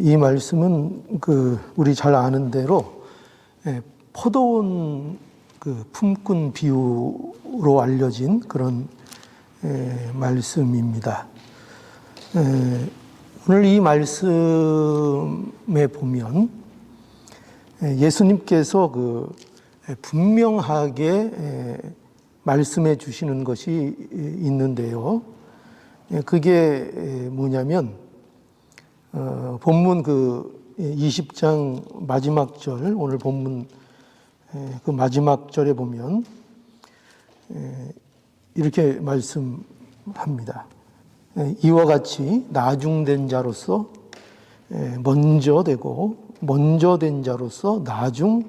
이 말씀은 우리 잘 아는 대로 포도원 품꾼 비유로 알려진 그런 말씀입니다. 오늘 이 말씀에 보면 예수님께서 분명하게 말씀해 주시는 것이 있는데요. 그게 뭐냐면 본문 20장 마지막 절, 오늘 본문 그 마지막 절에 보면 이렇게 말씀합니다. 이와 같이 나중된 자로서 먼저 되고 먼저 된 자로서 나중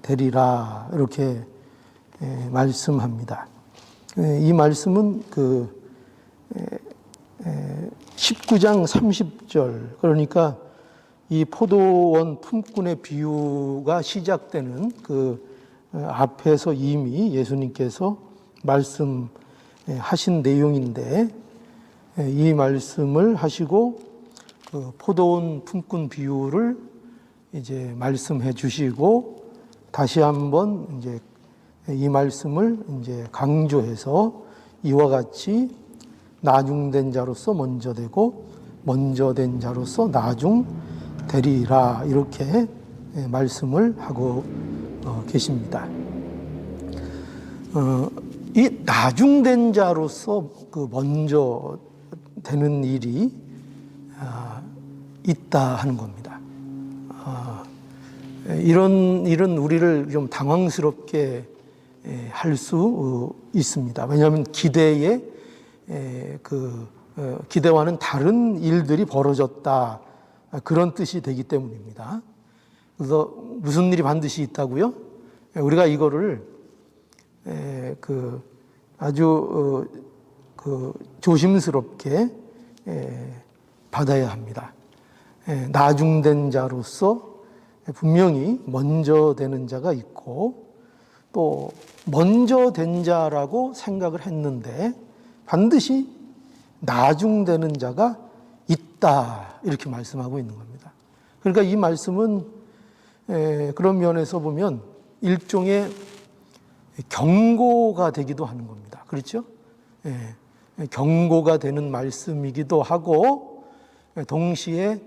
되리라, 이렇게 말씀합니다. 이 말씀은 19장 30절, 그러니까 이 포도원 품꾼의 비유가 시작되는 앞에서 이미 예수님께서 말씀하신 내용인데, 이 말씀을 하시고 포도원 품꾼 비유를 이제 말씀해 주시고 다시 한번 이제 이 말씀을 이제 강조해서 이와 같이 나중된 자로서 먼저 되고 먼저 된 자로서 나중 되리라, 이렇게 말씀을 하고 계십니다. 이 나중된 자로서 먼저 되는 일이 있다 하는 겁니다. 이런 일은 우리를 좀 당황스럽게 할 수 있습니다. 왜냐하면 기대와는 다른 일들이 벌어졌다, 그런 뜻이 되기 때문입니다. 그래서 무슨 일이 반드시 있다고요? 우리가 이거를 아주 조심스럽게 받아야 합니다. 나중된 자로서 분명히 먼저 되는 자가 있고, 또 먼저 된 자라고 생각을 했는데 반드시 나중되는 자가 있다, 이렇게 말씀하고 있는 겁니다. 그러니까 이 말씀은 그런 면에서 보면 일종의 경고가 되기도 하는 겁니다. 그렇죠? 경고가 되는 말씀이기도 하고 동시에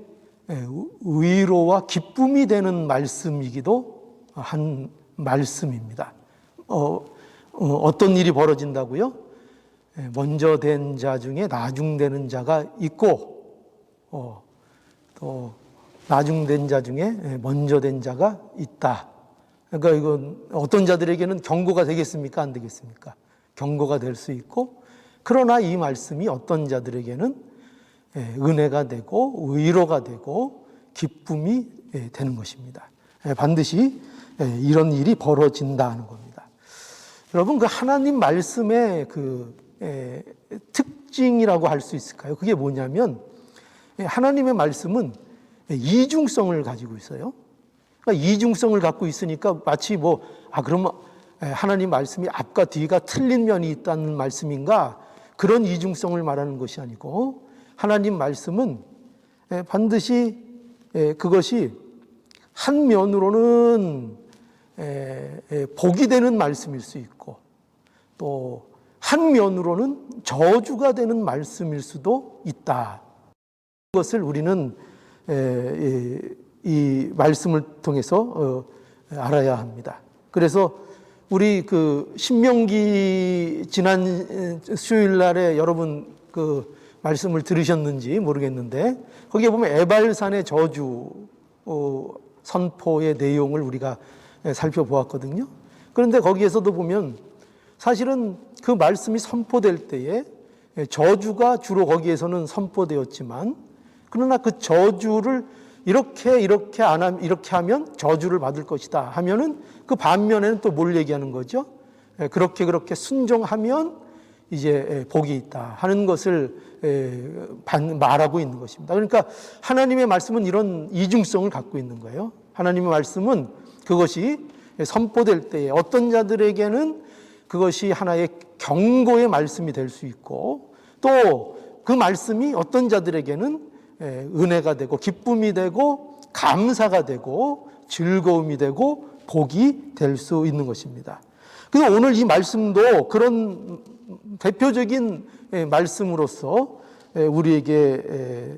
위로와 기쁨이 되는 말씀이기도 한 말씀입니다. 어떤 일이 벌어진다고요? 먼저 된 자 중에 나중되는 자가 있고, 또 나중된 자 중에 먼저 된 자가 있다. 그러니까 이건 어떤 자들에게는 경고가 되겠습니까? 안 되겠습니까? 경고가 될 수 있고, 그러나 이 말씀이 어떤 자들에게는 은혜가 되고 위로가 되고 기쁨이 되는 것입니다. 반드시 이런 일이 벌어진다는 겁니다. 여러분, 하나님 말씀의 특징이라고 할 수 있을까요? 그게 뭐냐면 하나님의 말씀은 이중성을 가지고 있어요. 그러니까 이중성을 갖고 있으니까 마치 그러면 하나님 말씀이 앞과 뒤가 틀린 면이 있다는 말씀인가, 그런 이중성을 말하는 것이 아니고, 하나님 말씀은 반드시 그것이 한 면으로는 복이 되는 말씀일 수 있고, 또 한 면으로는 저주가 되는 말씀일 수도 있다. 그것을 우리는 이 말씀을 통해서 알아야 합니다. 그래서 우리 신명기 지난 수요일 날에 여러분 말씀을 들으셨는지 모르겠는데, 거기에 보면 에발산의 저주 선포의 내용을 우리가 살펴보았거든요. 그런데 거기에서도 보면 사실은 그 말씀이 선포될 때에 저주가 주로 거기에서는 선포되었지만, 그러나 그 저주를 이렇게 하면 저주를 받을 것이다 하면은 그 반면에는 또 뭘 얘기하는 거죠? 그렇게 순종하면 이제 복이 있다 하는 것을 말하고 있는 것입니다. 그러니까 하나님의 말씀은 이런 이중성을 갖고 있는 거예요. 하나님의 말씀은 그것이 선포될 때에 어떤 자들에게는 그것이 하나의 경고의 말씀이 될 수 있고, 또 그 말씀이 어떤 자들에게는 은혜가 되고 기쁨이 되고 감사가 되고 즐거움이 되고 복이 될 수 있는 것입니다. 그래서 오늘 이 말씀도 그런 대표적인 말씀으로서 우리에게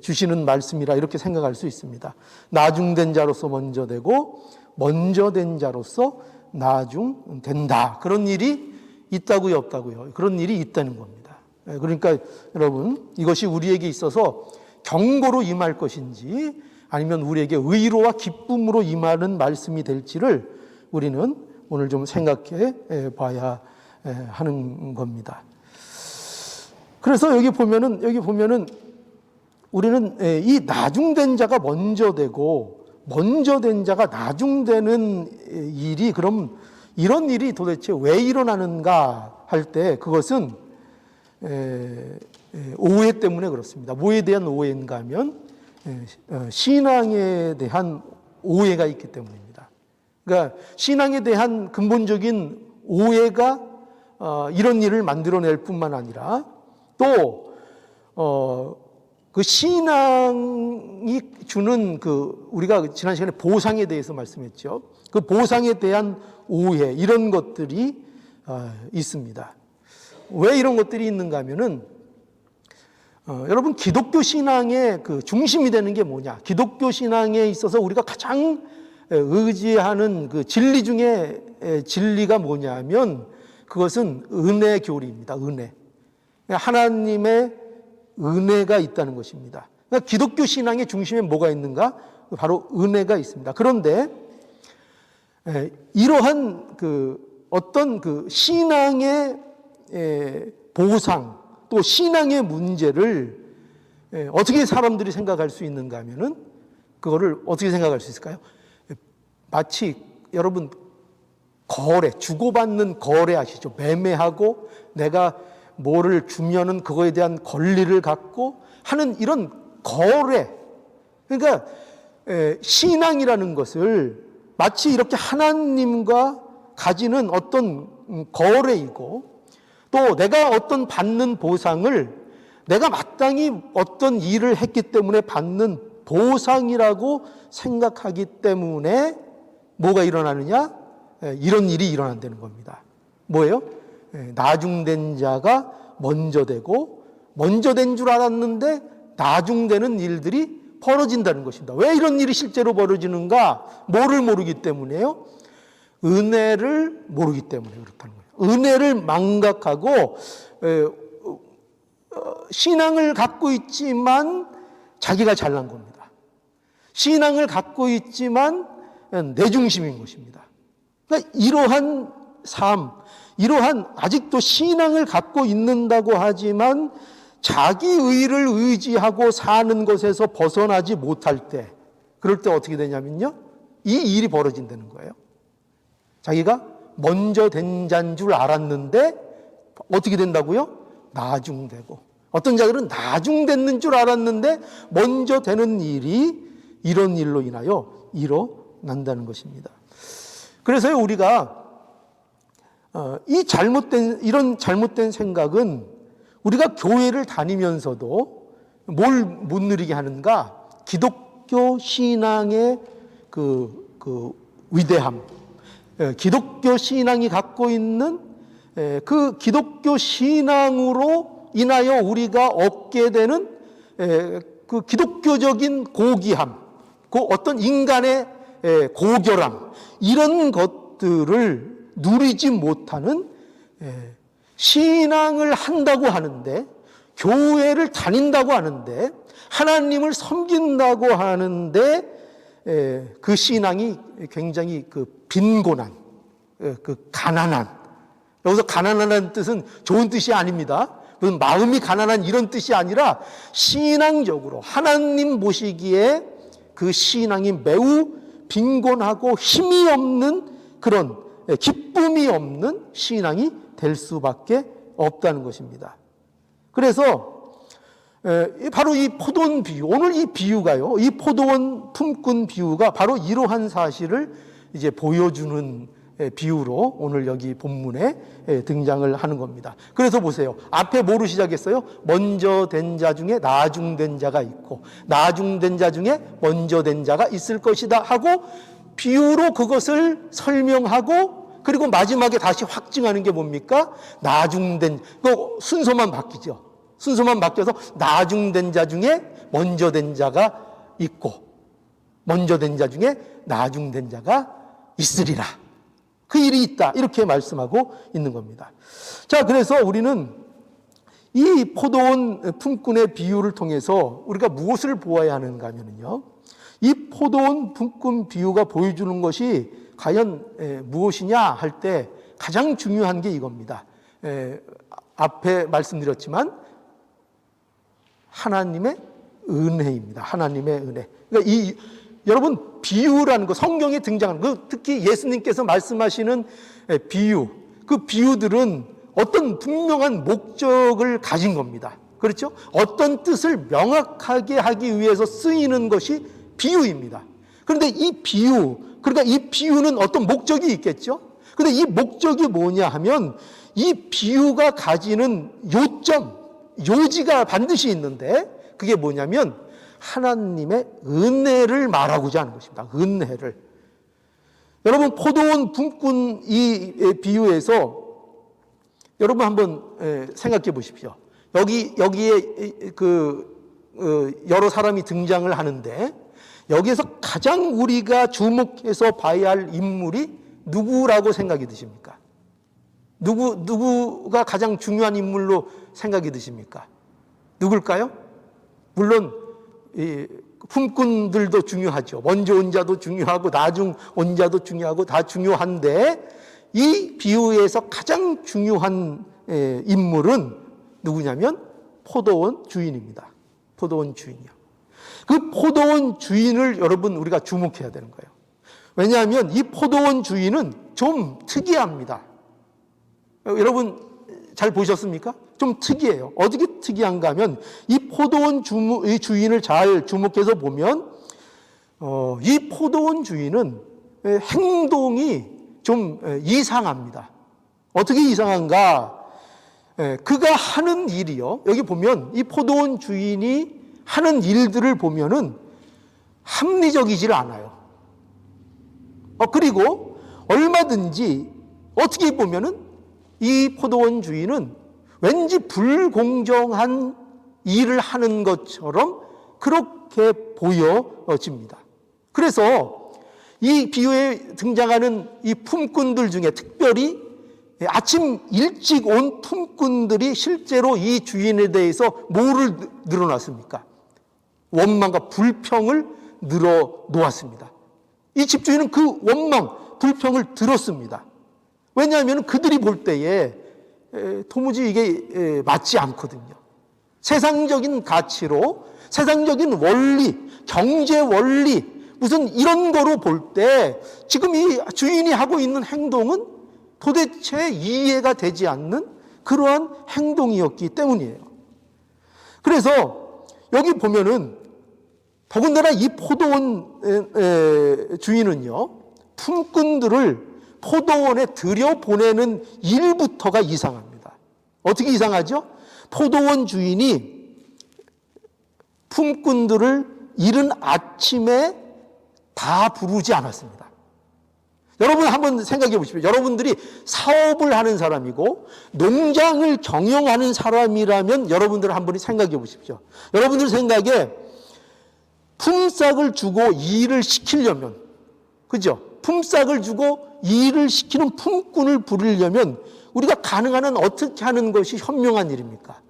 주시는 말씀이라 이렇게 생각할 수 있습니다. 나중된 자로서 먼저 되고 먼저 된 자로서 나중된다. 그런 일이 있다고요, 없다고요? 그런 일이 있다는 겁니다. 그러니까 여러분, 이것이 우리에게 있어서 경고로 임할 것인지 아니면 우리에게 의로와 기쁨으로 임하는 말씀이 될지를 우리는 오늘 좀 생각해 봐야 하는 겁니다. 그래서 여기 보면은 우리는 이 나중된 자가 먼저 되고 먼저 된 자가 나중되는 일이 그럼 이런 일이 도대체 왜 일어나는가 할 때 그것은 오해 때문에 그렇습니다. 뭐에 대한 오해인가 하면 신앙에 대한 오해가 있기 때문입니다. 그러니까 신앙에 대한 근본적인 오해가 이런 일을 만들어낼 뿐만 아니라 또 그 신앙이 주는 우리가 지난 시간에 보상에 대해서 말씀했죠. 그 보상에 대한 오해 이런 것들이 있습니다. 왜 이런 것들이 있는가 하면은 여러분 기독교 신앙의 그 중심이 되는 게 뭐냐? 기독교 신앙에 있어서 우리가 가장 의지하는 그 진리 중에 진리가 뭐냐면 그것은 은혜 교리입니다. 은혜. 하나님의 은혜가 있다는 것입니다. 그러니까 기독교 신앙의 중심에 뭐가 있는가? 바로 은혜가 있습니다. 그런데 이러한 어떤 신앙의 보상 또 신앙의 문제를 어떻게 사람들이 생각할 수 있는가 하면은 그거를 어떻게 생각할 수 있을까요? 마치 여러분 주고받는 거래 아시죠? 매매하고 내가 뭐를 주면은 그거에 대한 권리를 갖고 하는 이런 거래. 그러니까 신앙이라는 것을 마치 이렇게 하나님과 가지는 어떤 거래이고 또 내가 어떤 받는 보상을 내가 마땅히 어떤 일을 했기 때문에 받는 보상이라고 생각하기 때문에 뭐가 일어나느냐? 이런 일이 일어난다는 겁니다. 뭐예요? 나중된 자가 먼저 되고 먼저 된 줄 알았는데 나중되는 일들이 벌어진다는 것입니다. 왜 이런 일이 실제로 벌어지는가? 뭐를 모르기 때문에요? 은혜를 모르기 때문에 그렇다는 거예요. 은혜를 망각하고 신앙을 갖고 있지만 자기가 잘난 겁니다. 신앙을 갖고 있지만 내 중심인 것입니다. 그러니까 이러한 삶, 이러한 아직도 신앙을 갖고 있는다고 하지만 자기 의를 의지하고 사는 것에서 벗어나지 못할 때, 그럴 때 어떻게 되냐면요, 이 일이 벌어진다는 거예요. 자기가 먼저 된 자인 줄 알았는데 어떻게 된다고요? 나중되고, 어떤 자들은 나중됐는 줄 알았는데 먼저 되는 일이 이런 일로 인하여 일어난다는 것입니다. 그래서 우리가 이런 잘못된 생각은 우리가 교회를 다니면서도 뭘 못 누리게 하는가? 기독교 신앙의 그 위대함, 기독교 신앙이 갖고 있는 그 기독교 신앙으로 인하여 우리가 얻게 되는 그 기독교적인 고귀함, 그 어떤 인간의 고결함, 이런 것들을 누리지 못하는 신앙을 한다고 하는데, 교회를 다닌다고 하는데, 하나님을 섬긴다고 하는데 그 신앙이 굉장히 빈곤한, 가난한, 여기서 가난하다는 뜻은 좋은 뜻이 아닙니다. 그건 마음이 가난한 이런 뜻이 아니라 신앙적으로 하나님 보시기에 그 신앙이 매우 빈곤하고 힘이 없는 그런 기쁨이 없는 신앙이 될 수밖에 없다는 것입니다. 그래서 바로 이 포도원 비유, 오늘 이 비유가요, 이 포도원 품꾼 비유가 바로 이러한 사실을 이제 보여주는 비유로 오늘 여기 본문에 등장을 하는 겁니다. 그래서 보세요. 앞에 뭐로 시작했어요? 먼저 된 자 중에 나중된 자가 있고 나중된 자 중에 먼저 된 자가 있을 것이다 하고 비유로 그것을 설명하고 그리고 마지막에 다시 확증하는 게 뭡니까? 나중된, 순서만 바뀌죠. 순서만 바뀌어서 나중된 자 중에 먼저 된 자가 있고 먼저 된 자 중에 나중된 자가 있으리라. 그 일이 있다. 이렇게 말씀하고 있는 겁니다. 자, 그래서 우리는 이 포도원 품꾼의 비유를 통해서 우리가 무엇을 보아야 하는가 하면요. 이 포도원 품꾼 비유가 보여주는 것이 과연 무엇이냐 할 때 가장 중요한 게 이겁니다. 앞에 말씀드렸지만 하나님의 은혜입니다. 하나님의 은혜. 그러니까 여러분 비유라는 거 성경에 등장하는 그 특히 예수님께서 말씀하시는 비유, 그 비유들은 어떤 분명한 목적을 가진 겁니다. 그렇죠? 어떤 뜻을 명확하게 하기 위해서 쓰이는 것이 비유입니다. 그런데 이 비유, 그러니까 이 비유는 어떤 목적이 있겠죠? 그런데 이 목적이 뭐냐 하면 이 비유가 가지는 요점, 요지가 반드시 있는데 그게 뭐냐면 하나님의 은혜를 말하고자 하는 것입니다. 은혜를. 여러분 포도원 품꾼 이 비유에서 여러분 한번 생각해 보십시오. 여기에 여러 사람이 등장을 하는데 여기에서 가장 우리가 주목해서 봐야 할 인물이 누구라고 생각이 드십니까? 누구가 가장 중요한 인물로 생각이 드십니까? 누굴까요? 물론 품꾼들도 중요하죠. 먼저 온 자도 중요하고 나중 온 자도 중요하고 다 중요한데 이 비유에서 가장 중요한 인물은 누구냐면 포도원 주인입니다. 포도원 주인이요. 그 포도원 주인을 여러분 우리가 주목해야 되는 거예요. 왜냐하면 이 포도원 주인은 좀 특이합니다. 여러분 잘 보셨습니까? 좀 특이해요. 어떻게 특이한가 하면 이 포도원 주인을 잘 주목해서 보면 이 포도원 주인은 행동이 좀 이상합니다. 어떻게 이상한가? 그가 하는 일이요. 여기 보면 이 포도원 주인이 하는 일들을 보면은 합리적이질 않아요. 그리고 얼마든지 어떻게 보면은 이 포도원 주인은 왠지 불공정한 일을 하는 것처럼 그렇게 보여집니다. 그래서 이 비유에 등장하는 이 품꾼들 중에 특별히 아침 일찍 온 품꾼들이 실제로 이 주인에 대해서 뭐를 늘어놨습니까? 원망과 불평을 늘어놓았습니다. 이 집주인은 그 원망, 불평을 들었습니다. 왜냐하면 그들이 볼 때에 도무지 이게 맞지 않거든요. 세상적인 가치로, 세상적인 원리, 경제 원리, 무슨 이런 거로 볼 때 지금 이 주인이 하고 있는 행동은 도대체 이해가 되지 않는 그러한 행동이었기 때문이에요. 그래서 여기 보면은 더군다나 이 포도원 주인은요, 품꾼들을 포도원에 들여보내는 일부터가 이상합니다. 어떻게 이상하죠? 포도원 주인이 품꾼들을 이른 아침에 다 부르지 않았습니다. 여러분 한번 생각해 보십시오. 여러분들이 사업을 하는 사람이고 농장을 경영하는 사람이라면 여러분들 한번 생각해 보십시오. 여러분들 생각에 품삯을 주고 일을 시키려면, 그죠? 품삯을 주고 일을 시키는 품꾼을 부르려면 우리가 가능한 한 어떻게 하는 것이 현명한 일입니까?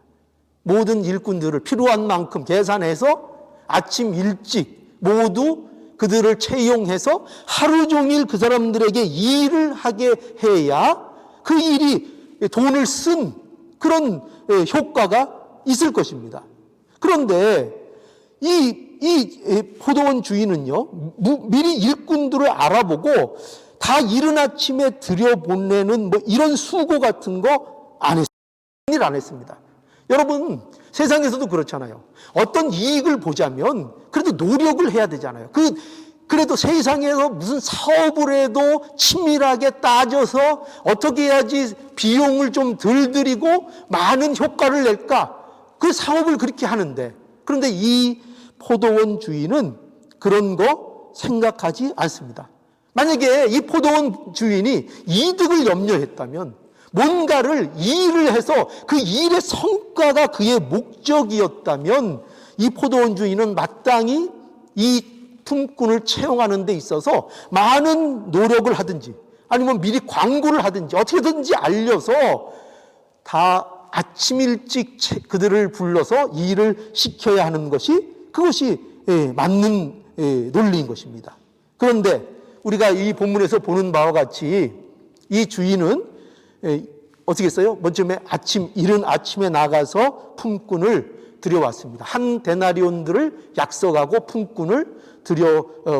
모든 일꾼들을 필요한 만큼 계산해서 아침 일찍 모두 그들을 채용해서 하루 종일 그 사람들에게 일을 하게 해야 그 일이 돈을 쓴 그런 효과가 있을 것입니다. 그런데 이 포도원 주인은요, 미리 일꾼들을 알아보고 다 이른 아침에 들여보내는 뭐 이런 수고 같은 거 안 했습니다. 일 안 했습니다. 여러분 세상에서도 그렇잖아요. 어떤 이익을 보자면 그래도 노력을 해야 되잖아요. 그래도 세상에서 무슨 사업을 해도 치밀하게 따져서 어떻게 해야지 비용을 좀 덜 들이고 많은 효과를 낼까? 그 사업을 그렇게 하는데, 그런데 이 포도원 주인은 그런 거 생각하지 않습니다. 만약에 이 포도원 주인이 이득을 염려했다면, 뭔가를 일을 해서 그 일의 성과가 그의 목적이었다면, 이 포도원 주인은 마땅히 이 품꾼을 채용하는 데 있어서 많은 노력을 하든지 아니면 미리 광고를 하든지 어떻게든지 알려서 다 아침 일찍 그들을 불러서 일을 시켜야 하는 것이, 그것이 맞는 논리인 것입니다. 그런데 우리가 이 본문에서 보는 바와 같이 이 주인은 어떻게 했어요? 먼저 이른 아침에 나가서 품꾼을 들여왔습니다. 한 데나리온들을 약속하고 품꾼을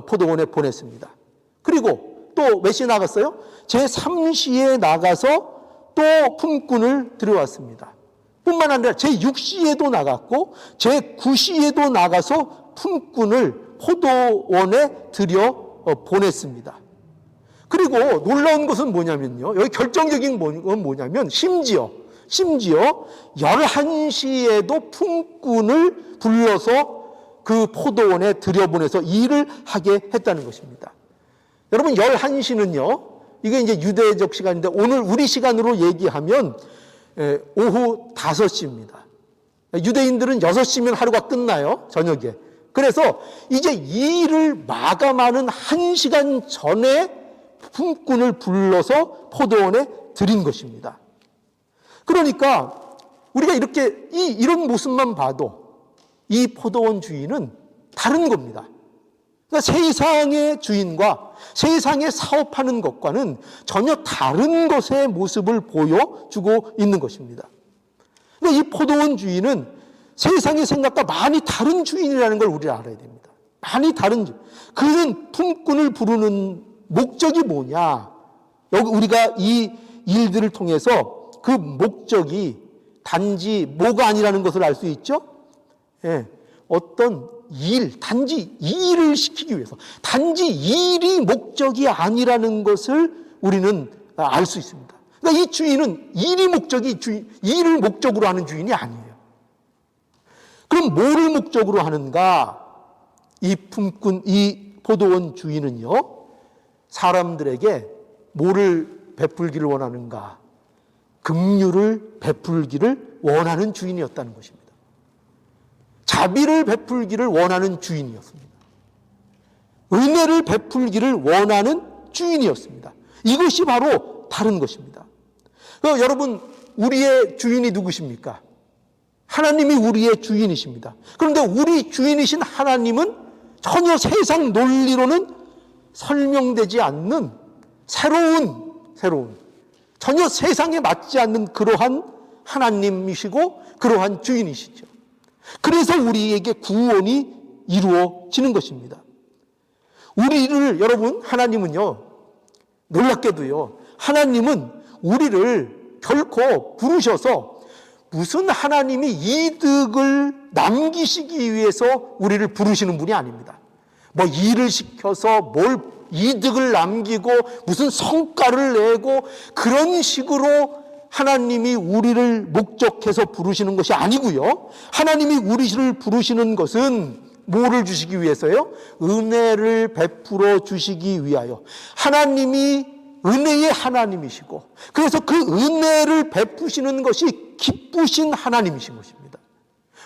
포도원에 보냈습니다. 그리고 또 몇 시에 나갔어요? 제3시에 나가서 또 품꾼을 들여왔습니다. 뿐만 아니라 제6시에도 나갔고 제9시에도 나가서 품꾼을 포도원에 보냈습니다. 그리고 놀라운 것은 뭐냐면요, 여기 결정적인 건 뭐냐면 심지어 11시에도 품꾼을 불러서 그 포도원에 들여보내서 일을 하게 했다는 것입니다. 여러분, 11시는요, 이게 이제 유대적 시간인데 오늘 우리 시간으로 얘기하면 오후 5시입니다. 유대인들은 6시면 하루가 끝나요, 저녁에. 그래서 이제 일을 마감하는 1시간 전에 품꾼을 불러서 포도원에 들인 것입니다. 그러니까 우리가 이런 모습만 봐도 이 포도원 주인은 다른 겁니다. 그러니까 세상의 주인과 세상에 사업하는 것과는 전혀 다른 것의 모습을 보여주고 있는 것입니다. 그러니까 이 포도원 주인은 세상의 생각과 많이 다른 주인이라는 걸 우리가 알아야 됩니다. 많이 다른 주인. 그는 품꾼을 부르는 목적이 뭐냐? 여기 우리가 이 일들을 통해서 그 목적이 단지 뭐가 아니라는 것을 알 수 있죠? 어떤 단지 일을 시키기 위해서, 단지 일이 목적이 아니라는 것을 우리는 알 수 있습니다. 그러니까 이 주인은 일을 목적으로 하는 주인이 아니에요. 그럼 뭐를 목적으로 하는가? 이 포도원 주인은요, 사람들에게 뭐를 베풀기를 원하는가? 긍휼을 베풀기를 원하는 주인이었다는 것입니다. 자비를 베풀기를 원하는 주인이었습니다. 은혜를 베풀기를 원하는 주인이었습니다. 이것이 바로 다른 것입니다. 여러분, 우리의 주인이 누구십니까? 하나님이 우리의 주인이십니다. 그런데 우리 주인이신 하나님은 전혀 세상 논리로는 설명되지 않는 새로운 전혀 세상에 맞지 않는 그러한 하나님이시고 그러한 주인이시죠. 그래서 우리에게 구원이 이루어지는 것입니다. 여러분, 하나님은요, 놀랍게도요, 하나님은 우리를 결코 부르셔서 무슨 하나님이 이득을 남기시기 위해서 우리를 부르시는 분이 아닙니다. 뭐 일을 시켜서 뭘 이득을 남기고 무슨 성과를 내고 그런 식으로 하나님이 우리를 목적해서 부르시는 것이 아니고요. 하나님이 우리를 부르시는 것은 뭐를 주시기 위해서요? 은혜를 베풀어 주시기 위하여. 하나님이 은혜의 하나님이시고, 그래서 그 은혜를 베푸시는 것이 기쁘신 하나님이신 것입니다.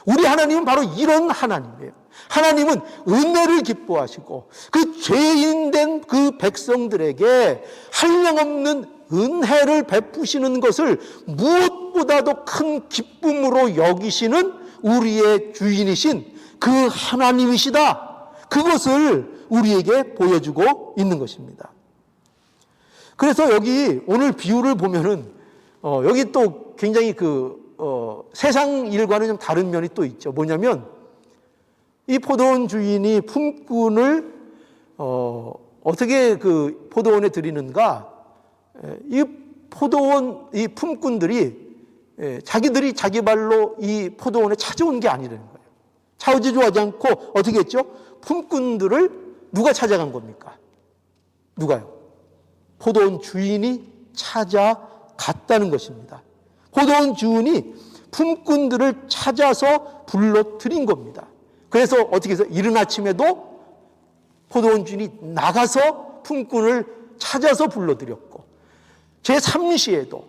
우리 하나님은 바로 이런 하나님이에요. 하나님은 은혜를 기뻐하시고 그 죄인된 그 백성들에게 한량없는 은혜를 베푸시는 것을 무엇보다도 큰 기쁨으로 여기시는 우리의 주인이신 그 하나님이시다. 그것을 우리에게 보여주고 있는 것입니다. 그래서 여기 오늘 비유를 보면은 여기 또 굉장히 세상 일과는 좀 다른 면이 또 있죠. 뭐냐면 이 포도원 주인이 품꾼을 어떻게 그 포도원에 들이는가? 이 품꾼들이 자기들이 자기 발로 이 포도원에 찾아온 게 아니라는 거예요. 찾아오지 않고 어떻게 했죠? 품꾼들을 누가 찾아간 겁니까? 누가요? 포도원 주인이 찾아갔다는 것입니다. 포도원 주인이 품꾼들을 찾아서 불러들인 겁니다. 그래서 어떻게 해서 이른 아침에도 포도원 주인이 나가서 품꾼을 찾아서 불러들였고, 제3시에도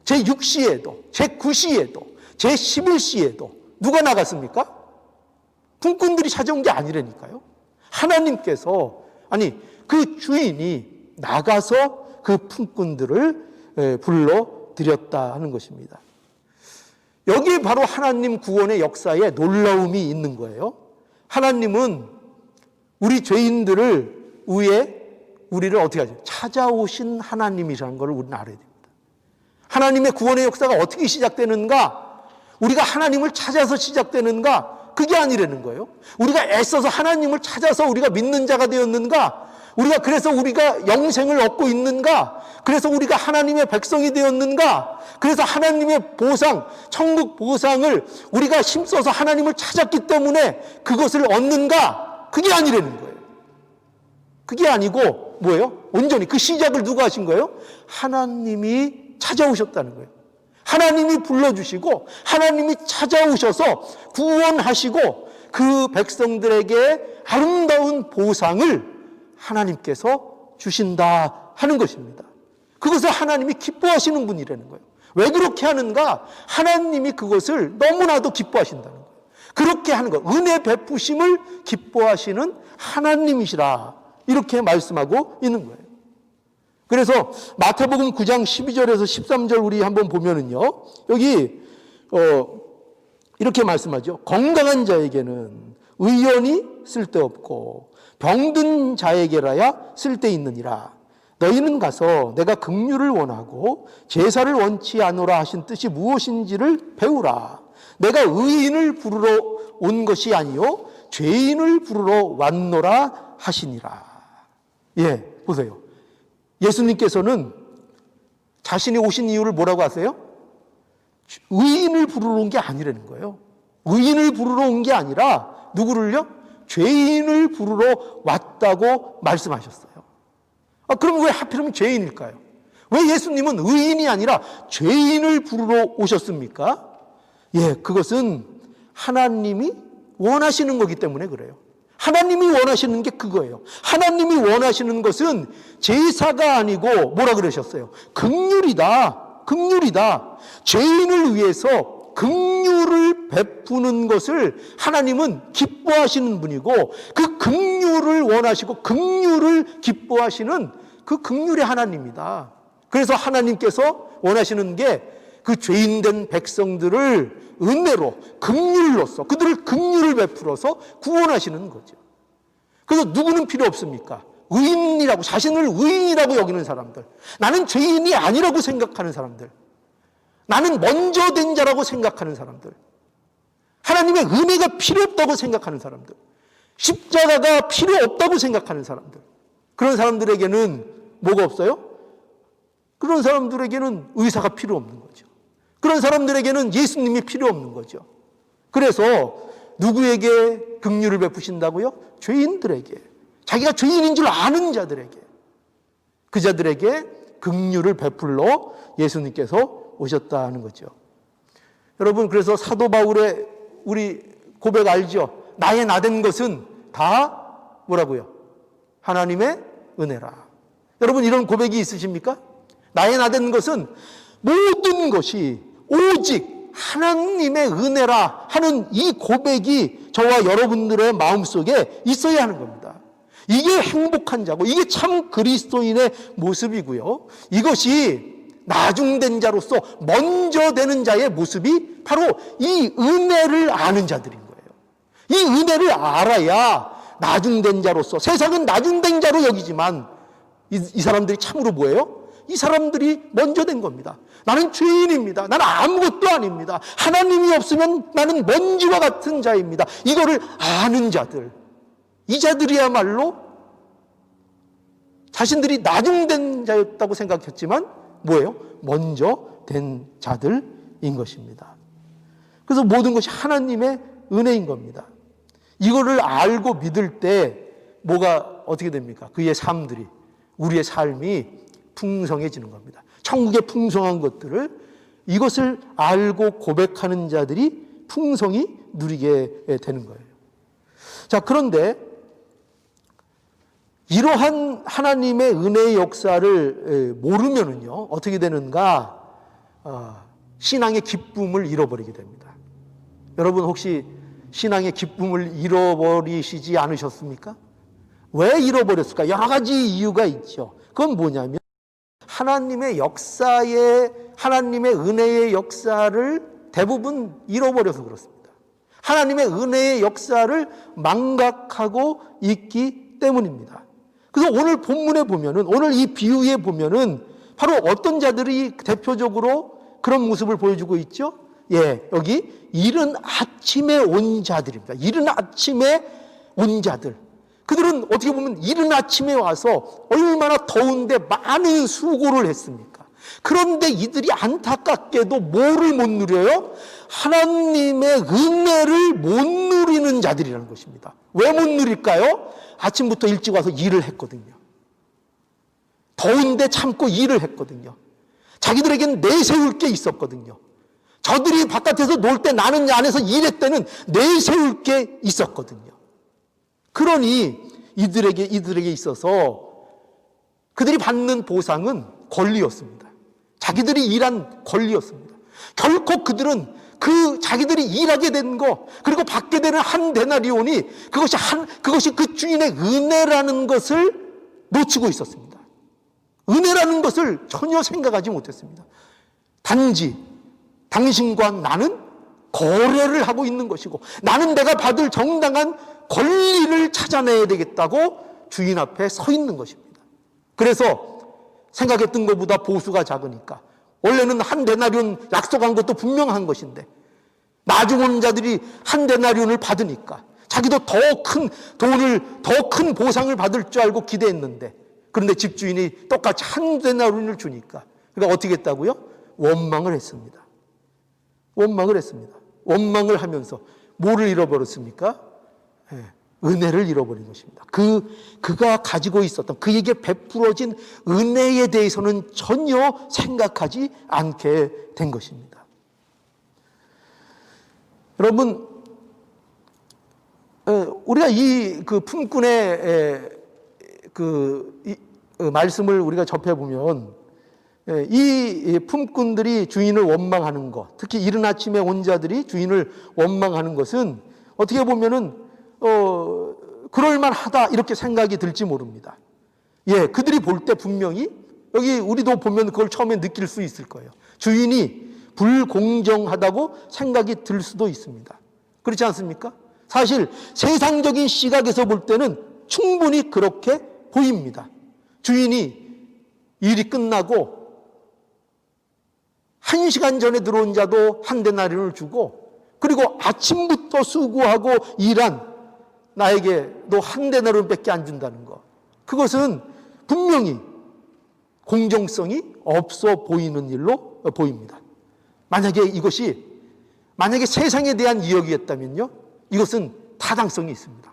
제6시에도 제9시에도 제11시에도 누가 나갔습니까? 품꾼들이 찾아온 게 아니라니까요. 하나님께서, 아니 그 주인이 나가서 그 품꾼들을 불러들였다 하는 것입니다. 여기에 바로 하나님 구원의 역사에 놀라움이 있는 거예요. 하나님은 우리 죄인들을 위해 우리를 어떻게 하죠? 찾아오신 하나님이라는 것을 우리는 알아야 됩니다. 하나님의 구원의 역사가 어떻게 시작되는가? 우리가 하나님을 찾아서 시작되는가? 그게 아니라는 거예요. 우리가 애써서 하나님을 찾아서 우리가 믿는 자가 되었는가? 그래서 우리가 영생을 얻고 있는가? 그래서 우리가 하나님의 백성이 되었는가? 그래서 하나님의 보상, 천국 보상을 우리가 힘써서 하나님을 찾았기 때문에 그것을 얻는가? 그게 아니라는 거예요. 그게 아니고 뭐예요? 온전히 그 시작을 누가 하신 거예요? 하나님이 찾아오셨다는 거예요. 하나님이 불러주시고 하나님이 찾아오셔서 구원하시고 그 백성들에게 아름다운 보상을 하나님께서 주신다 하는 것입니다. 그것을 하나님이 기뻐하시는 분이라는 거예요. 왜 그렇게 하는가? 하나님이 그것을 너무나도 기뻐하신다는 거예요. 그렇게 하는 것, 은혜 베푸심을 기뻐하시는 하나님이시라, 이렇게 말씀하고 있는 거예요. 그래서 마태복음 9장 12절에서 13절 우리 한번 보면은요, 여기 이렇게 말씀하죠. 건강한 자에게는 의연이 쓸데없고 병든 자에게라야 쓸데있느니라. 너희는 가서 내가 긍휼을 원하고 제사를 원치 않노라 하신 뜻이 무엇인지를 배우라. 내가 의인을 부르러 온 것이 아니요 죄인을 부르러 왔노라 하시니라. 예, 보세요. 예수님께서는 자신이 오신 이유를 뭐라고 하세요? 의인을 부르러 온 게 아니라는 거예요. 의인을 부르러 온 게 아니라 누구를요? 죄인을 부르러 왔다고 말씀하셨어요. 그럼 왜 하필이면 죄인일까요? 왜 예수님은 의인이 아니라 죄인을 부르러 오셨습니까? 예, 그것은 하나님이 원하시는 거기 때문에 그래요. 하나님이 원하시는 게 그거예요. 하나님이 원하시는 것은 제사가 아니고 뭐라 그러셨어요? 긍휼이다. 긍휼이다. 죄인을 위해서 긍휼을 베푸는 것을 하나님은 기뻐하시는 분이고, 그 긍휼을 원하시고 긍휼을 기뻐하시는 그 긍휼의 하나님이다. 그래서 하나님께서 원하시는 게 그 죄인된 백성들을 은혜로, 긍휼로서 그들을 긍휼을 베풀어서 구원하시는 거죠. 그래서 누구는 필요 없습니까? 의인이라고, 자신을 의인이라고 여기는 사람들, 나는 죄인이 아니라고 생각하는 사람들, 나는 먼저 된 자라고 생각하는 사람들, 하나님의 은혜가 필요 없다고 생각하는 사람들, 십자가가 필요 없다고 생각하는 사람들, 그런 사람들에게는 뭐가 없어요? 그런 사람들에게는 의사가 필요 없는 거죠. 그런 사람들에게는 예수님이 필요 없는 거죠. 그래서 누구에게 긍휼을 베푸신다고요? 죄인들에게, 자기가 죄인인 줄 아는 자들에게, 그 자들에게 긍휼을 베풀러 예수님께서 오셨다는 거죠. 여러분, 그래서 사도 바울의 우리 고백 알죠? 나의 나된 것은 다 뭐라고요? 하나님의 은혜라. 여러분, 이런 고백이 있으십니까? 나의 나된 것은 모든 것이 오직 하나님의 은혜라 하는 이 고백이 저와 여러분들의 마음속에 있어야 하는 겁니다. 이게 행복한 자고 이게 참 그리스도인의 모습이고요. 이것이 나중된 자로서 먼저 되는 자의 모습이 바로 이 은혜를 아는 자들인 거예요. 이 은혜를 알아야 나중된 자로서, 세상은 나중된 자로 여기지만 이 사람들이 참으로 뭐예요? 이 사람들이 먼저 된 겁니다. 나는 죄인입니다. 나는 아무것도 아닙니다. 하나님이 없으면 나는 먼지와 같은 자입니다. 이거를 아는 자들, 이 자들이야말로 자신들이 나중된 자였다고 생각했지만 뭐예요? 먼저 된 자들인 것입니다. 그래서 모든 것이 하나님의 은혜인 겁니다. 이거를 알고 믿을 때 뭐가 어떻게 됩니까? 그의 삶들이, 우리의 삶이 풍성해지는 겁니다. 천국의 풍성한 것들을, 이것을 알고 고백하는 자들이 풍성히 누리게 되는 거예요. 자, 그런데 이러한 하나님의 은혜의 역사를 모르면은요, 어떻게 되는가? 신앙의 기쁨을 잃어버리게 됩니다. 여러분 혹시 신앙의 기쁨을 잃어버리시지 않으셨습니까? 왜 잃어버렸을까? 여러 가지 이유가 있죠. 그건 뭐냐면 하나님의 역사에, 하나님의 은혜의 역사를 대부분 잃어버려서 그렇습니다. 하나님의 은혜의 역사를 망각하고 있기 때문입니다. 그래서 오늘 본문에 보면은, 오늘 이 비유에 보면은 바로 어떤 자들이 대표적으로 그런 모습을 보여주고 있죠? 예, 여기 이른 아침에 온 자들입니다. 이른 아침에 온 자들. 그들은 어떻게 보면 이른 아침에 와서 얼마나 더운데 많은 수고를 했습니까? 그런데 이들이 안타깝게도 뭐를 못 누려요? 하나님의 은혜를 못 누리는 자들이라는 것입니다. 왜 못 누릴까요? 아침부터 일찍 와서 일을 했거든요. 더운데 참고 일을 했거든요. 자기들에게는 내세울 게 있었거든요. 저들이 바깥에서 놀 때 나는 안에서 일할 때는 내세울 게 있었거든요. 그러니 이들에게 있어서 그들이 받는 보상은 권리였습니다. 자기들이 일한 권리였습니다. 결코 그들은 그 자기들이 일하게 된 거, 그리고 받게 되는 한 데나리온이 그것이 그 주인의 은혜라는 것을 놓치고 있었습니다. 은혜라는 것을 전혀 생각하지 못했습니다. 단지 당신과 나는 거래를 하고 있는 것이고, 나는 내가 받을 정당한 권리를 찾아내야 되겠다고 주인 앞에 서 있는 것입니다. 그래서 생각했던 것보다 보수가 작으니까, 원래는 한 데나리온 약속한 것도 분명한 것인데 나중 온 자들이 한 데나리온을 받으니까 자기도 더 큰 돈을, 더 큰 보상을 받을 줄 알고 기대했는데, 그런데 집주인이 똑같이 한 데나리온을 주니까, 그러니까 어떻게 했다고요? 원망을 했습니다. 원망을 했습니다. 원망을 하면서 뭐를 잃어버렸습니까? 은혜를 잃어버린 것입니다. 그가 가지고 있었던, 그에게 베풀어진 은혜에 대해서는 전혀 생각하지 않게 된 것입니다. 여러분, 우리가 이 품꾼의 말씀을 우리가 접해보면, 이 품꾼들이 주인을 원망하는 것, 특히 이른 아침에 온 자들이 주인을 원망하는 것은 어떻게 보면은 그럴만하다 이렇게 생각이 들지 모릅니다. 예, 그들이 볼 때 분명히, 여기 우리도 보면 그걸 처음에 느낄 수 있을 거예요. 주인이 불공정하다고 생각이 들 수도 있습니다. 그렇지 않습니까? 사실 세상적인 시각에서 볼 때는 충분히 그렇게 보입니다. 주인이 일이 끝나고 1시간 전에 들어온 자도 한 데나리온을 주고, 그리고 아침부터 수고하고 일한 나에게도 한 데나리온밖에 안 준다는 것, 그것은 분명히 공정성이 없어 보이는 일로 보입니다. 만약에 세상에 대한 이야기였다면요, 이것은 타당성이 있습니다.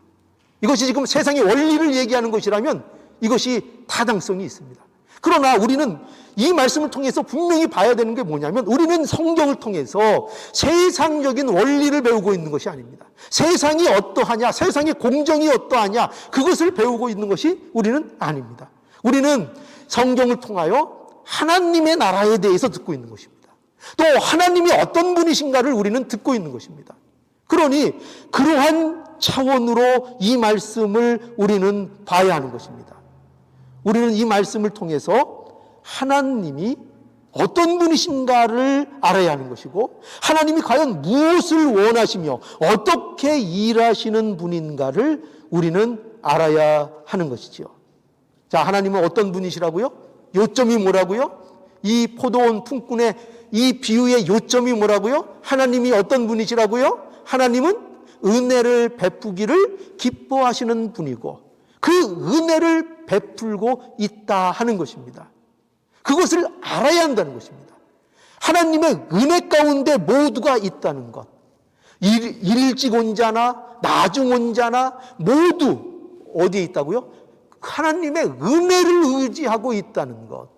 이것이 지금 세상의 원리를 얘기하는 것이라면 이것이 타당성이 있습니다. 그러나 우리는 이 말씀을 통해서 분명히 봐야 되는 게 뭐냐면, 우리는 성경을 통해서 세상적인 원리를 배우고 있는 것이 아닙니다. 세상이 어떠하냐, 세상의 공정이 어떠하냐, 그것을 배우고 있는 것이 우리는 아닙니다. 우리는 성경을 통하여 하나님의 나라에 대해서 듣고 있는 것입니다. 또 하나님이 어떤 분이신가를 우리는 듣고 있는 것입니다. 그러니 그러한 차원으로 이 말씀을 우리는 봐야 하는 것입니다. 우리는 이 말씀을 통해서 하나님이 어떤 분이신가를 알아야 하는 것이고, 하나님이 과연 무엇을 원하시며 어떻게 일하시는 분인가를 우리는 알아야 하는 것이죠. 자, 하나님은 어떤 분이시라고요? 요점이 뭐라고요? 이 포도원 품꾼의 이 비유의 요점이 뭐라고요? 하나님이 어떤 분이시라고요? 하나님은 은혜를 베푸기를 기뻐하시는 분이고, 그 은혜를 베풀고 있다 하는 것입니다. 그것을 알아야 한다는 것입니다. 하나님의 은혜 가운데 모두가 있다는 것. 일찍 온 자나 나중 온 자나 모두 어디에 있다고요? 하나님의 은혜를 의지하고 있다는 것.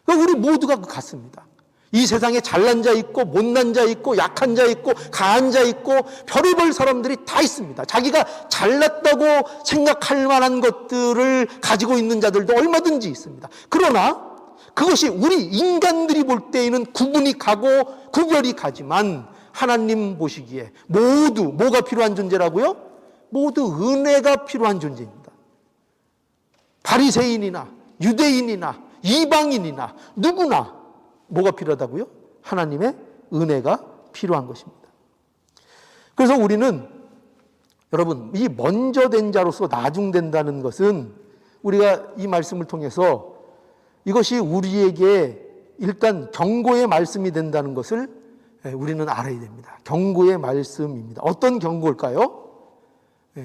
그러니까 우리 모두가 같습니다. 이 세상에 잘난 자 있고 못난 자 있고 약한 자 있고 강한 자 있고 별의별 사람들이 다 있습니다. 자기가 잘났다고 생각할 만한 것들을 가지고 있는 자들도 얼마든지 있습니다. 그러나 그것이 우리 인간들이 볼 때에는 구분이 가고 구별이 가지만 하나님 보시기에 모두 뭐가 필요한 존재라고요? 모두 은혜가 필요한 존재입니다. 바리새인이나 유대인이나 이방인이나 누구나 뭐가 필요하다고요? 하나님의 은혜가 필요한 것입니다. 그래서 우리는 여러분 이 먼저 된 자로서 나중된다는 것은 우리가 이 말씀을 통해서 이것이 우리에게 일단 경고의 말씀이 된다는 것을 우리는 알아야 됩니다. 경고의 말씀입니다. 어떤 경고일까요?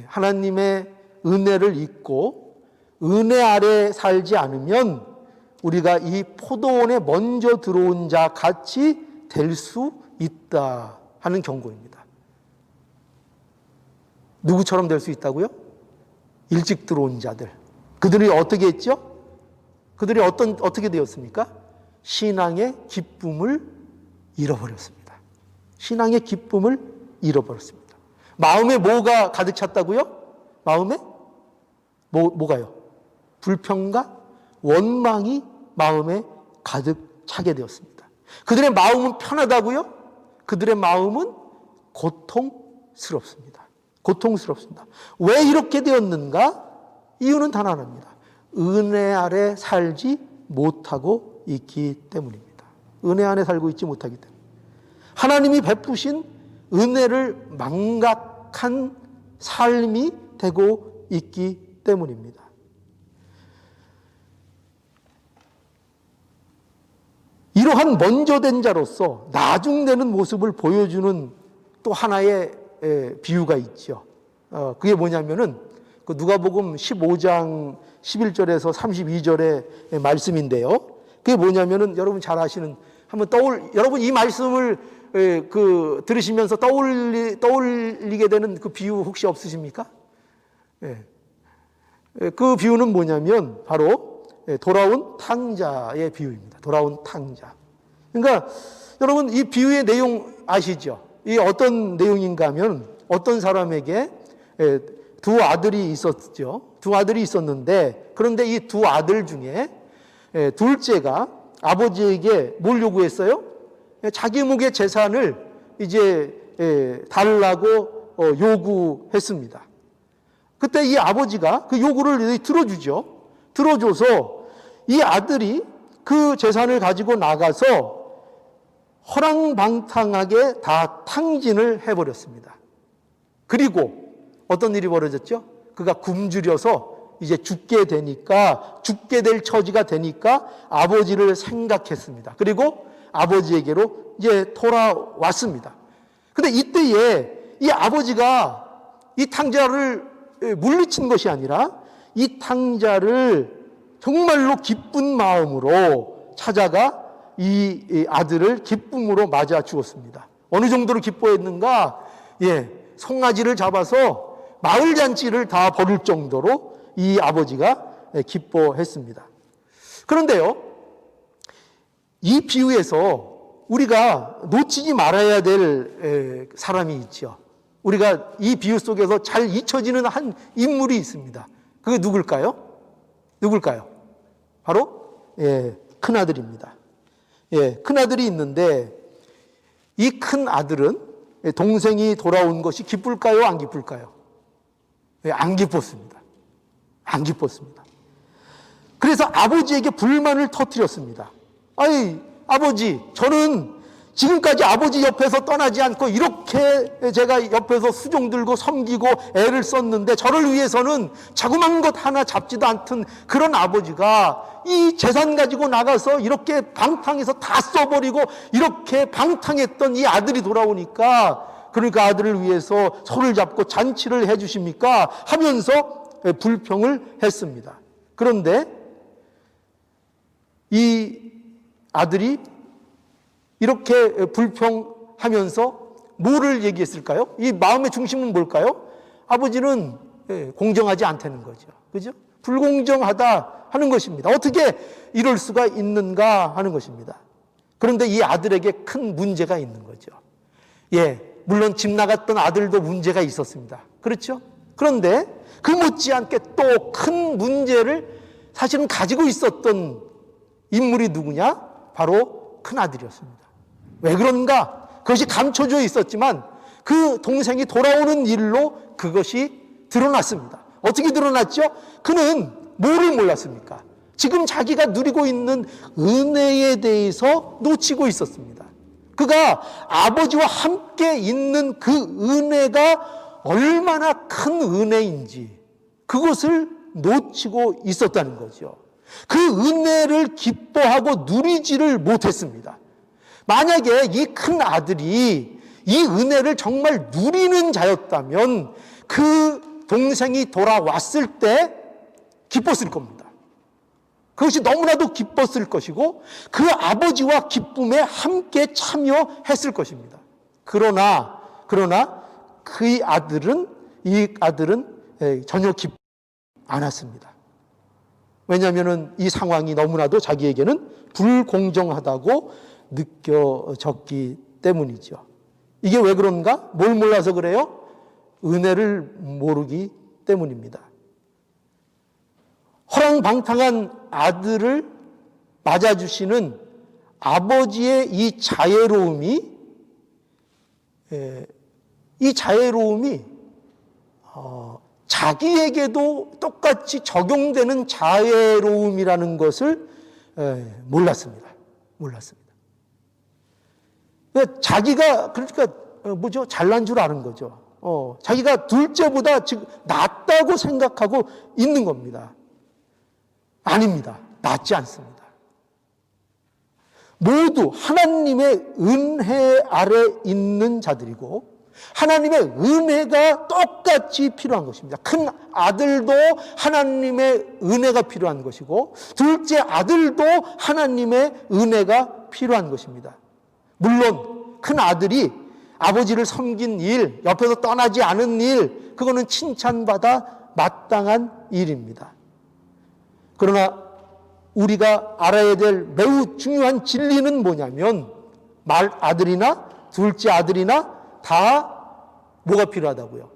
하나님의 은혜를 잊고 은혜 아래 살지 않으면 우리가 이 포도원에 먼저 들어온 자 같이 될 수 있다 하는 경고입니다. 누구처럼 될 수 있다고요? 일찍 들어온 자들. 그들이 어떻게 했죠? 그들이 어떻게 되었습니까? 신앙의 기쁨을 잃어버렸습니다. 신앙의 기쁨을 잃어버렸습니다. 마음에 뭐가 가득 찼다고요? 마음에? 뭐가요? 불평과 원망이 마음에 가득 차게 되었습니다. 그들의 마음은 편하다고요? 그들의 마음은 고통스럽습니다. 고통스럽습니다. 왜 이렇게 되었는가? 이유는 단 하나입니다. 은혜 아래 살지 못하고 있기 때문입니다. 은혜 안에 살고 있지 못하기 때문에. 하나님이 베푸신 은혜를 망각한 삶이 되고 있기 때문입니다. 이러한 먼저 된 자로서 나중되는 모습을 보여주는 또 하나의 비유가 있죠. 그게 뭐냐면은 그 누가복음 15장 11절에서 32절의 말씀인데요. 그게 뭐냐면은 여러분 잘 아시는 여러분 이 말씀을 들으시면서 떠올리게 되는 그 비유 혹시 없으십니까? 그 비유는 뭐냐면 바로 돌아온 탕자의 비유입니다. 돌아온 탕자. 그러니까 여러분 이 비유의 내용 아시죠? 이 어떤 내용인가 하면 어떤 사람에게 두 아들이 있었죠. 두 아들이 있었는데 그런데 이 두 아들 중에 둘째가 아버지에게 뭘 요구했어요? 자기 목의 재산을 이제 달라고 요구했습니다. 그때 이 아버지가 그 요구를 들어주죠. 들어줘서 이 아들이 그 재산을 가지고 나가서 허랑방탕하게 다 탕진을 해버렸습니다. 그리고 어떤 일이 벌어졌죠? 그가 굶주려서 이제 죽게 될 처지가 되니까 아버지를 생각했습니다. 그리고 아버지에게로 이제 돌아왔습니다. 근데 이때에 이 아버지가 이 탕자를 물리친 것이 아니라 이 탕자를 정말로 기쁜 마음으로 찾아가 이 아들을 기쁨으로 맞아 주었습니다. 어느 정도로 기뻐했는가? 송아지를 잡아서 마을 잔치를 다 벌일 정도로 이 아버지가 기뻐했습니다. 그런데요, 이 비유에서 우리가 놓치지 말아야 될 사람이 있죠. 우리가 이 비유 속에서 잘 잊혀지는 한 인물이 있습니다. 그게 누굴까요? 바로 큰아들입니다. 큰아들이 있는데 이 큰아들은 동생이 돌아온 것이 기쁠까요? 안 기쁠까요? 안 기뻤습니다. 안 기뻤습니다. 그래서 아버지에게 불만을 터뜨렸습니다. 아니, 아버지, 저는 지금까지 아버지 옆에서 떠나지 않고 이렇게 제가 옆에서 수종 들고 섬기고 애를 썼는데 저를 위해서는 자그마한 것 하나 잡지도 않던 그런 아버지가 이 재산 가지고 나가서 이렇게 방탕해서 다 써버리고 이렇게 방탕했던 이 아들이 돌아오니까 그러니까 아들을 위해서 손을 잡고 잔치를 해 주십니까? 하면서 불평을 했습니다. 그런데 이 아들이 이렇게 불평하면서 뭐를 얘기했을까요? 이 마음의 중심은 뭘까요? 아버지는 공정하지 않다는 거죠. 그죠? 불공정하다 하는 것입니다. 어떻게 이럴 수가 있는가 하는 것입니다. 그런데 이 아들에게 큰 문제가 있는 거죠. 물론 집 나갔던 아들도 문제가 있었습니다. 그렇죠? 그런데 그 못지않게 또 큰 문제를 사실은 가지고 있었던 인물이 누구냐? 바로 큰 아들이었습니다. 왜 그런가? 그것이 감춰져 있었지만 그 동생이 돌아오는 일로 그것이 드러났습니다. 어떻게 드러났죠? 그는 뭐를 몰랐습니까? 지금 자기가 누리고 있는 은혜에 대해서 놓치고 있었습니다. 그가 아버지와 함께 있는 그 은혜가 얼마나 큰 은혜인지 그것을 놓치고 있었다는 거죠. 그 은혜를 기뻐하고 누리지를 못했습니다. 만약에 이 큰 아들이 이 은혜를 정말 누리는 자였다면 그 동생이 돌아왔을 때 기뻤을 겁니다. 그것이 너무나도 기뻤을 것이고 그 아버지와 기쁨에 함께 참여했을 것입니다. 그러나 이 아들은 전혀 기쁘지 않았습니다. 왜냐하면 이 상황이 너무나도 자기에게는 불공정하다고 느껴졌기 때문이죠. 이게 왜 그런가? 뭘 몰라서 그래요? 은혜를 모르기 때문입니다. 허랑방탕한 아들을 맞아주시는 아버지의 이 자애로움이 자기에게도 똑같이 적용되는 자애로움이라는 것을 몰랐습니다. 자기가 잘난 줄 아는 거죠. 자기가 둘째보다 지금 낫다고 생각하고 있는 겁니다. 아닙니다. 낫지 않습니다. 모두 하나님의 은혜 아래 있는 자들이고 하나님의 은혜가 똑같이 필요한 것입니다. 큰 아들도 하나님의 은혜가 필요한 것이고 둘째 아들도 하나님의 은혜가 필요한 것입니다. 물론 큰 아들이 아버지를 섬긴 일, 옆에서 떠나지 않은 일, 그거는 칭찬받아 마땅한 일입니다. 그러나 우리가 알아야 될 매우 중요한 진리는 뭐냐면 아들이나 둘째 아들이나 다 뭐가 필요하다고요?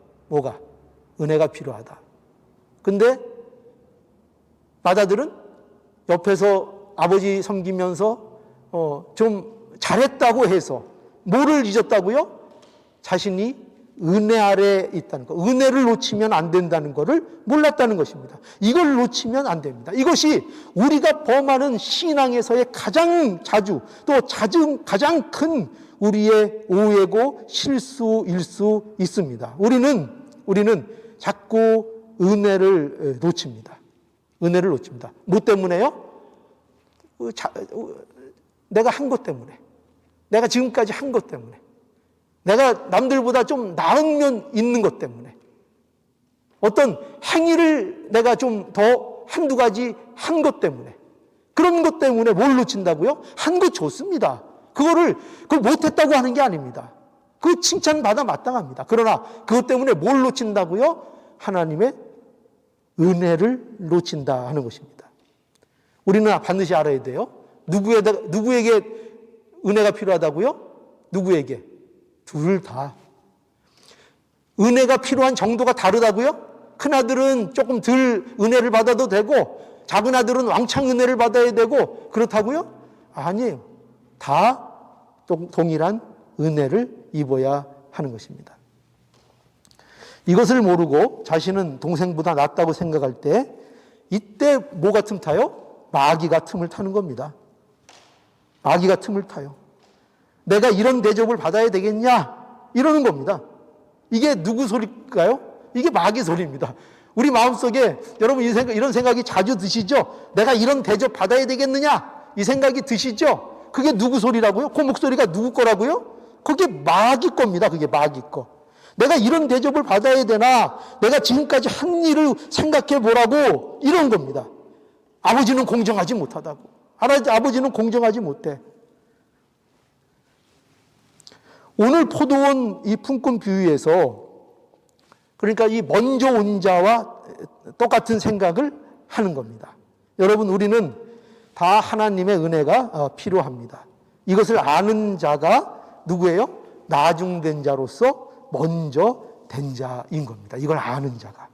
은혜가 필요하다. 근데 맏아들은 옆에서 아버지 섬기면서 좀 잘했다고 해서 뭐를 잊었다고요? 자신이 은혜 아래에 있다는 것, 은혜를 놓치면 안 된다는 것을 몰랐다는 것입니다. 이걸 놓치면 안 됩니다. 이것이 우리가 범하는 신앙에서의 가장 자주 또 가장 큰 우리의 오해고 실수일 수 있습니다. 우리는 자꾸 은혜를 놓칩니다. 뭐 때문에요? 내가 한 것 때문에. 내가 지금까지 한 것 때문에. 내가 남들보다 좀 나은 면 있는 것 때문에. 어떤 행위를 내가 좀 더 한두 가지 한 것 때문에. 그런 것 때문에 뭘 놓친다고요? 한 것 좋습니다. 그걸 못했다고 하는 게 아닙니다. 그 칭찬받아 마땅합니다. 그러나 그것 때문에 뭘 놓친다고요? 하나님의 은혜를 놓친다 하는 것입니다. 우리는 반드시 알아야 돼요. 누구에게 은혜가 필요하다고요? 누구에게? 둘 다. 은혜가 필요한 정도가 다르다고요? 큰아들은 조금 덜 은혜를 받아도 되고 작은 아들은 왕창 은혜를 받아야 되고 그렇다고요? 아니에요. 다 동일한 은혜를 입어야 하는 것입니다. 이것을 모르고 자신은 동생보다 낫다고 생각할 때 이때 뭐가 틈 타요? 마귀가 틈을 타는 겁니다. 마귀가 틈을 타요. 내가 이런 대접을 받아야 되겠냐? 이러는 겁니다. 이게 누구 소리일까요? 이게 마귀 소리입니다. 우리 마음속에 여러분 이런 생각이 자주 드시죠? 내가 이런 대접 받아야 되겠느냐? 이 생각이 드시죠? 그게 누구 소리라고요? 그 목소리가 누구 거라고요? 그게 마귀 겁니다. 그게 마귀 거. 내가 이런 대접을 받아야 되나? 내가 지금까지 한 일을 생각해 보라고 이런 겁니다. 아버지는 공정하지 못하다고. 아버지는 공정하지 못해. 오늘 포도원 이 품꾼 비유에서 그러니까 이 먼저 온 자와 똑같은 생각을 하는 겁니다. 여러분, 우리는 다 하나님의 은혜가 필요합니다. 이것을 아는 자가 누구예요? 나중된 자로서 먼저 된 자인 겁니다. 이걸 아는 자가.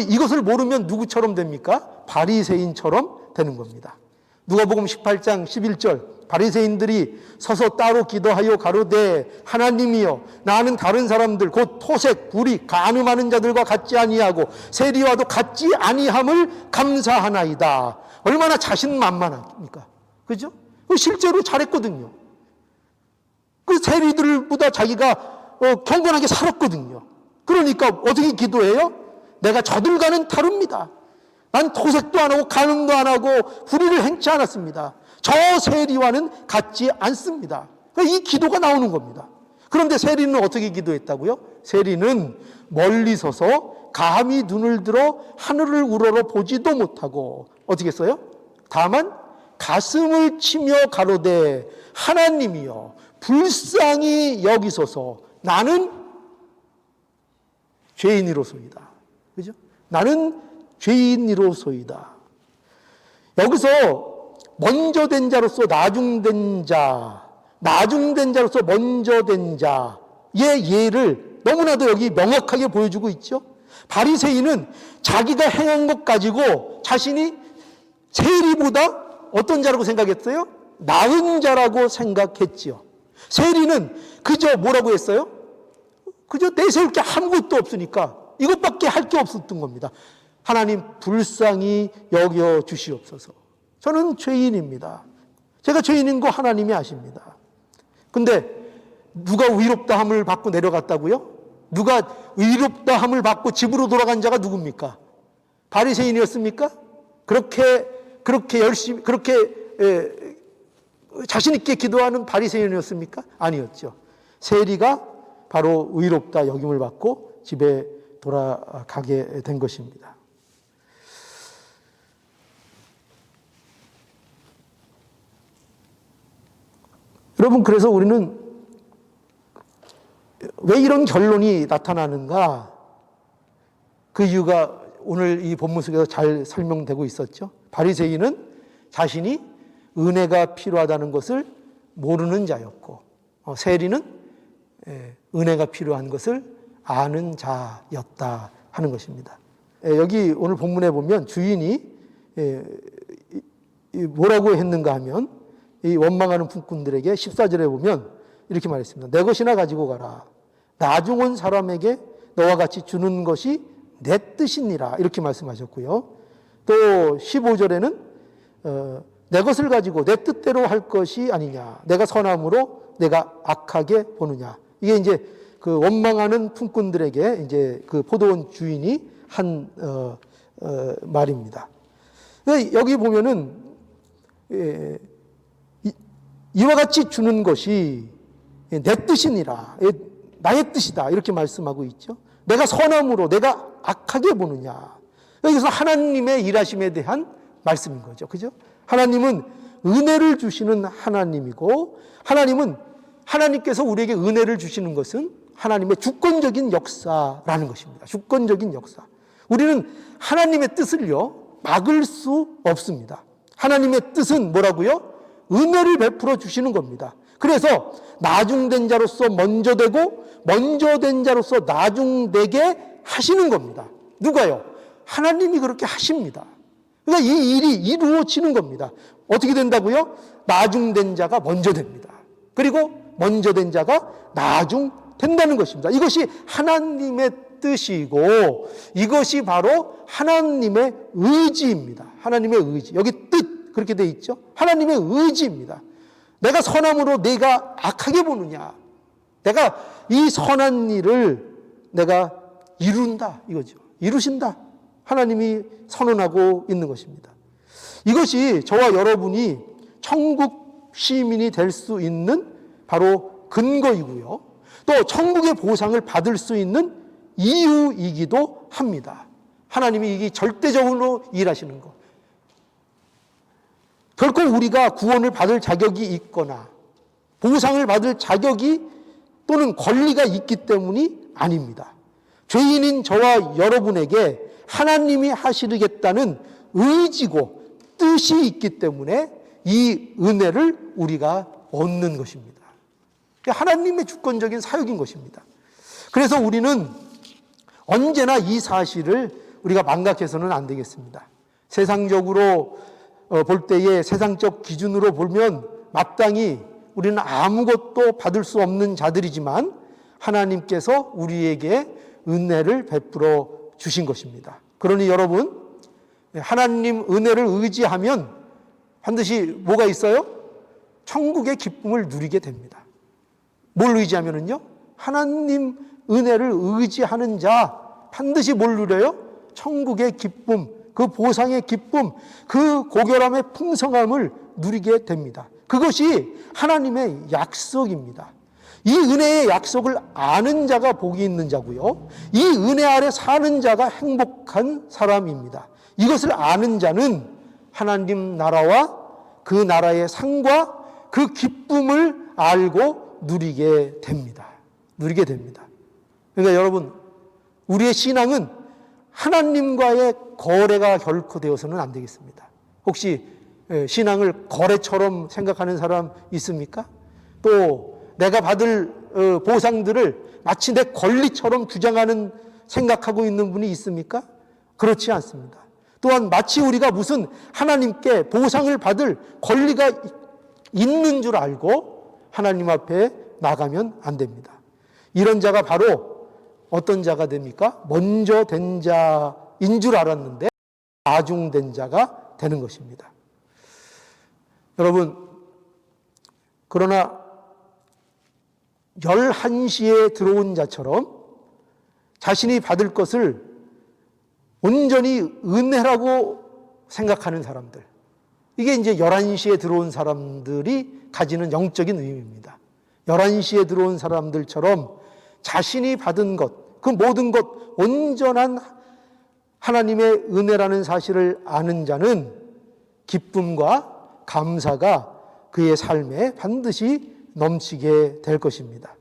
이것을 모르면 누구처럼 됩니까? 바리새인처럼 되는 겁니다. 누가복음 18장 11절, 바리새인들이 서서 따로 기도하여 가로되 하나님이여, 나는 다른 사람들 곧 토색, 불이, 간음하는 자들과 같지 아니하고 세리와도 같지 아니함을 감사하나이다. 얼마나 자신만만합니까? 그죠? 실제로 잘했거든요. 그 세리들보다 자기가 경건하게 살았거든요. 그러니까 어떻게 기도해요? 내가 저들과는 다릅니다. 난 토색도 안 하고 간음도 안 하고 불의를 행치 않았습니다. 저 세리와는 같지 않습니다. 그러니까 이 기도가 나오는 겁니다. 그런데 세리는 어떻게 기도했다고요? 세리는 멀리 서서 감히 눈을 들어 하늘을 우러러 보지도 못하고 어떻게 했어요? 다만 가슴을 치며 가로되 하나님이여 불쌍히 여기소서, 나는 죄인이로소이다. 그죠? 나는 죄인이로소이다. 여기서 먼저 된 자로서 나중된 자, 나중된 자로서 먼저 된 자의 예를 너무나도 여기 명확하게 보여주고 있죠. 바리새인은 자기가 행한 것 가지고 자신이 세리보다 어떤 자라고 생각했어요? 나은 자라고 생각했지요. 세리는 그저 뭐라고 했어요? 그저 내세울 게 아무것도 없으니까 이것밖에 할 게 없었던 겁니다. 하나님 불쌍히 여겨 주시옵소서. 저는 죄인입니다. 제가 죄인인 거 하나님이 아십니다. 근데 누가 의롭다함을 받고 내려갔다고요? 누가 의롭다함을 받고 집으로 돌아간 자가 누굽니까? 바리새인이었습니까? 그렇게 열심히, 자신 있게 기도하는 바리새인이었습니까? 아니었죠. 세리가 바로 의롭다 여김을 받고 집에 돌아가게 된 것입니다. 여러분, 그래서 우리는 왜 이런 결론이 나타나는가? 그 이유가 오늘 이 본문 속에서 잘 설명되고 있었죠. 바리새인은 자신이 은혜가 필요하다는 것을 모르는 자였고, 세리는 은혜가 필요한 것을 아는 자였다 하는 것입니다. 여기 오늘 본문에 보면 주인이 뭐라고 했는가 하면 이 원망하는 품꾼들에게 14절에 보면 이렇게 말했습니다. 내 것이나 가지고 가라. 나중 온 사람에게 너와 같이 주는 것이 내 뜻이니라. 이렇게 말씀하셨고요. 또 15절에는 내 것을 가지고 내 뜻대로 할 것이 아니냐. 내가 선함으로 내가 악하게 보느냐. 이게 이제 그 원망하는 품꾼들에게 이제 그 포도원 주인이 한 말입니다. 여기 보면은 이와 같이 주는 것이 내 뜻이니라. 나의 뜻이다. 이렇게 말씀하고 있죠. 내가 선함으로 내가 악하게 보느냐. 여기서 하나님의 일하심에 대한 말씀인 거죠. 그죠? 하나님은 은혜를 주시는 하나님이고, 하나님께서 우리에게 은혜를 주시는 것은 하나님의 주권적인 역사라는 것입니다. 주권적인 역사. 우리는 하나님의 뜻을요, 막을 수 없습니다. 하나님의 뜻은 뭐라고요? 은혜를 베풀어 주시는 겁니다. 그래서 나중된 자로서 먼저 되고 먼저 된 자로서 나중되게 하시는 겁니다. 누가요? 하나님이 그렇게 하십니다. 그러니까 이 일이 이루어지는 겁니다. 어떻게 된다고요? 나중된 자가 먼저 됩니다. 그리고 먼저 된 자가 나중 된다는 것입니다. 이것이 하나님의 뜻이고 이것이 바로 하나님의 의지입니다. 하나님의 의지. 여기 뜻 그렇게 돼 있죠. 하나님의 의지입니다. 내가 선함으로 내가 악하게 보느냐. 내가 이 선한 일을 내가 이룬다 이거죠. 이루신다. 하나님이 선언하고 있는 것입니다. 이것이 저와 여러분이 천국 시민이 될 수 있는 바로 근거이고요. 또 천국의 보상을 받을 수 있는 이유이기도 합니다. 하나님이 이게 절대적으로 일하시는 것. 결코 우리가 구원을 받을 자격이 있거나 보상을 받을 자격이 또는 권리가 있기 때문이 아닙니다. 죄인인 저와 여러분에게 하나님이 하시겠다는 의지고 뜻이 있기 때문에 이 은혜를 우리가 얻는 것입니다. 하나님의 주권적인 사역인 것입니다. 그래서 우리는 언제나 이 사실을 우리가 망각해서는 안 되겠습니다. 세상적으로 볼 때에 세상적 기준으로 보면 마땅히 우리는 아무것도 받을 수 없는 자들이지만 하나님께서 우리에게 은혜를 베풀어 주신 것입니다. 그러니 여러분, 하나님 은혜를 의지하면 반드시 뭐가 있어요? 천국의 기쁨을 누리게 됩니다. 뭘 의지하면은요? 하나님 은혜를 의지하는 자 반드시 뭘 누려요? 천국의 기쁨, 그 보상의 기쁨, 그 고결함의 풍성함을 누리게 됩니다. 그것이 하나님의 약속입니다. 이 은혜의 약속을 아는 자가 복이 있는 자고요. 이 은혜 아래 사는 자가 행복한 사람입니다. 이것을 아는 자는 하나님 나라와 그 나라의 상과 그 기쁨을 알고 누리게 됩니다. 누리게 됩니다. 그러니까 여러분, 우리의 신앙은 하나님과의 거래가 결코 되어서는 안 되겠습니다. 혹시 신앙을 거래처럼 생각하는 사람 있습니까? 또 내가 받을 보상들을 마치 내 권리처럼 주장하는 생각하고 있는 분이 있습니까? 그렇지 않습니다. 또한 마치 우리가 무슨 하나님께 보상을 받을 권리가 있는 줄 알고 하나님 앞에 나가면 안 됩니다. 이런 자가 바로 어떤 자가 됩니까? 먼저 된 자인 줄 알았는데 나중된 자가 되는 것입니다. 여러분, 그러나 11시에 들어온 자처럼 자신이 받을 것을 온전히 은혜라고 생각하는 사람들, 이게 이제 11시에 들어온 사람들이 가지는 영적인 의미입니다. 11시에 들어온 사람들처럼 자신이 받은 것, 그 모든 것 온전한 하나님의 은혜라는 사실을 아는 자는 기쁨과 감사가 그의 삶에 반드시 넘치게 될 것입니다.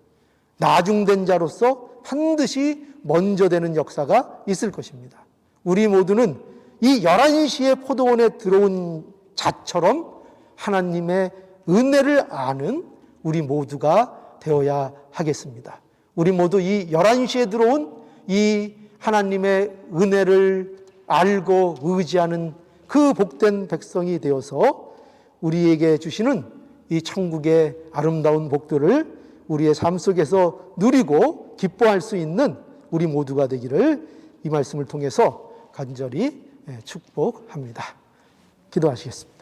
나중된 자로서 반드시 먼저 되는 역사가 있을 것입니다. 우리 모두는 이 11시에 포도원에 들어온 자처럼 하나님의 은혜를 아는 우리 모두가 되어야 하겠습니다. 우리 모두 이 11시에 들어온 이 하나님의 은혜를 알고 의지하는 그 복된 백성이 되어서 우리에게 주시는 이 천국의 아름다운 복들을 우리의 삶 속에서 누리고 기뻐할 수 있는 우리 모두가 되기를 이 말씀을 통해서 간절히 축복합니다. 기도하시겠습니다.